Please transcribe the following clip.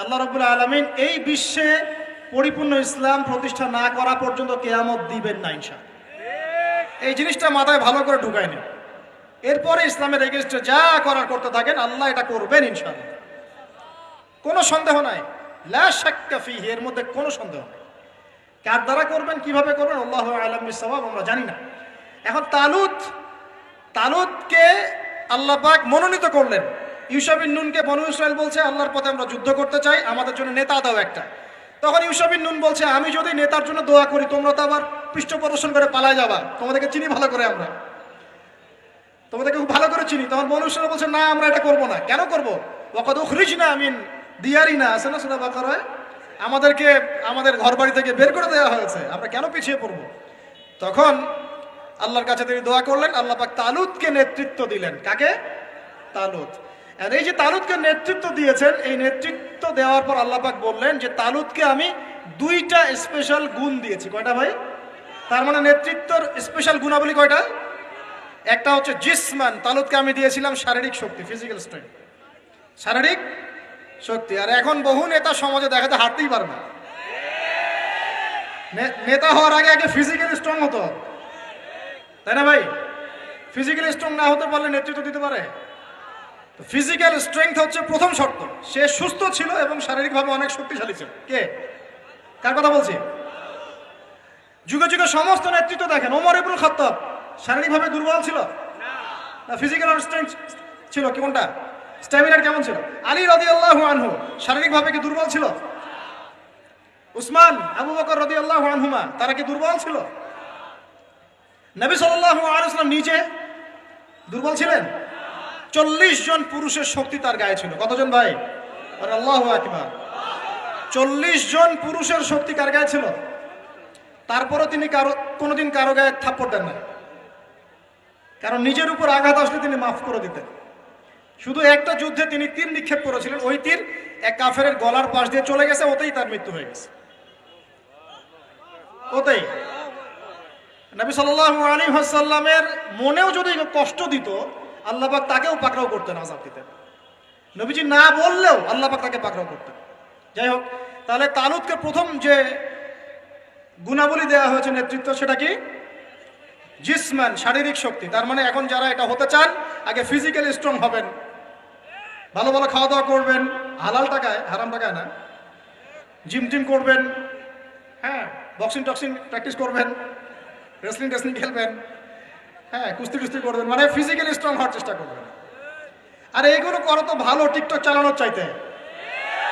আল্লাহ রাব্বুল আলামিন এই বিশ্বে পরিপূর্ণ ইসলাম প্রতিষ্ঠা না করা পর্যন্ত কিয়ামত দিবেন না ইনশাআল্লাহ। এই জিনিসটা মাথায় ভালো করে ঢুকায় নিন। এরপরে ইসলামের এগেইনস্টে যা করার করতে থাকেন, আল্লাহ এটা করবেন ইনশাআল্লাহ, কোনো সন্দেহ নাই। লা শাক্কা ফীহি, এর মধ্যে কোনো সন্দেহ নেই। কার দ্বারা করবেন, কিভাবে করবেন, আল্লাহু আ'লাম বিস-সাওয়াব, আমরা জানি না। এখন তালুতকে আল্লাহ পাক মনোনীত করলেন। ইউশা বিন নুনকে বনু ইসরাইল বলছে, আল্লাহর পথে আমরা যুদ্ধ করতে চাই, আমাদের জন্য নেতা দাও একটা। তখন ইউশা বিন নুন বলছে, আমি যদি নেতার জন্য দোয়া করি, তোমরা তো আবার পৃষ্ঠ প্রদর্শন করে পালায় যাবা, তোমাদেরকে চিনি ভালো করে, আমরা তোমাদেরকে খুব ভালো করে চিনি। তখন বনু ইসরাইল বলছে, না আমরা এটা করবো না। কেন করবো? ওয়াকাদ উখরিজনা মিন দিয়ারিনা, আছে না সূরা বাকারায়, আমাদেরকে আমাদের ঘর বাড়ি থেকে বের করে দেওয়া হয়েছে, আমরা কেন পিছিয়ে পড়বো? তখন আল্লাহর কাছে তিনি দোয়া করলেন, আল্লাহ পাক তালুতকে নেতৃত্ব দিলেন। কাকে? তালুত। আর এই যে তালুতকে নেতৃত্ব দিয়েছেন, এই নেতৃত্ব দেওয়ার পর আল্লাহ পাক বললেন যে তালুতকে আমি দুইটা স্পেশাল গুণ দিয়েছি। কয়টা ভাই? তার মানে নেতৃত্বর স্পেশাল গুণাবলী কয়টা? একটা হচ্ছে জিসমান, তালুতকে আমি দিয়েছিলাম শারীরিক শক্তি, ফিজিক্যাল স্ট্রেংথ, শারীরিক শক্তি। আর এখন বহু নেতা সমাজে দেখাতে হাঁটতেই পারবে না। নেতা হওয়ার আগে ফিজিক্যাল স্ট্রং হতো, তাই না ভাই? ফিজিক্যাল স্ট্রং না হতে পারলে নেতৃত্ব দিতে পারে? ফিজিক্যাল স্ট্রেংথ হচ্ছে প্রথম শর্ত। সে সুস্থ ছিল এবং শারীরিকভাবে অনেক শক্তিশালী ছিল। কে? কার কথা বলছি? যুগে যুগে সমস্ত নেতৃত্ব দেখেন। ওমর ইবনুল খাত্তাব শারীরিকভাবে দুর্বল ছিল না ফিজিক্যাল স্ট্রেংথ ছিল? কি কোনটা? স্ট্যামিনার কেমন ছিল? আলী রাদিয়াল্লাহু আনহু শারীরিকভাবে কি দুর্বল ছিল? উসমান, আবু বকর রাদিয়াল্লাহু আনহুমা, তারা কি দুর্বল ছিল? নবী সাল্লাল্লাহু আলাইহি ওয়াসাল্লাম নিজে দুর্বল ছিলেন? 40 জন পুরুষের শক্তি তার গায়ে ছিল। কতজন ভাই? আর আল্লাহু আকবার। 40 জন পুরুষের শক্তি কার গায়ে ছিল? তারপরে তিনি কোনোদিন কারো গায়ে থাপ্পড় দেন না, কারণ নিজের উপর আঘাত আসলে তিনি মাফ করে দিতেন। শুধু একটা যুদ্ধে তিনি তীর নিক্ষেপ করেছিলেন, ওই তীর এক কাফেরের গলার পাশ দিয়ে চলে গেছে, ওতেই তার মৃত্যু হয়ে গেছে, ওতেই। নবী সাল্লাল্লাহু আলাইহি ওয়াসাল্লামের মনেও যদি কষ্ট দিত, আল্লাহ পাক তাকেও পাকড়াও করতেন, আযাব দিতেন। নবীজি না বললেও আল্লাহ পাক তাকে পাকড়াও করতেন। যাই হোক, তাহলে তালুতকে প্রথম যে গুণাবলী দেওয়া হয়েছে নেতৃত্ব, সেটা কি? জিসমান, শারীরিক শক্তি। তার মানে এখন যারা এটা হতে চান, আগে ফিজিক্যালি স্ট্রং হবেন, ভালো ভালো খাওয়া দাওয়া করবেন, হালাল টাকায়, হারাম টাকায় না, জিম টিম করবেন, হ্যাঁ, বক্সিং টক্সিং প্র্যাকটিস করবেন, রেসলিং টেসলিং খেলবেন, হ্যাঁ, কুস্তি টুস্তি করবেন, মানে ফিজিক্যালি স্ট্রং হওয়ার চেষ্টা করবেন। আর এইগুলো করো তো ভালো টিকটক চালানোর চাইতে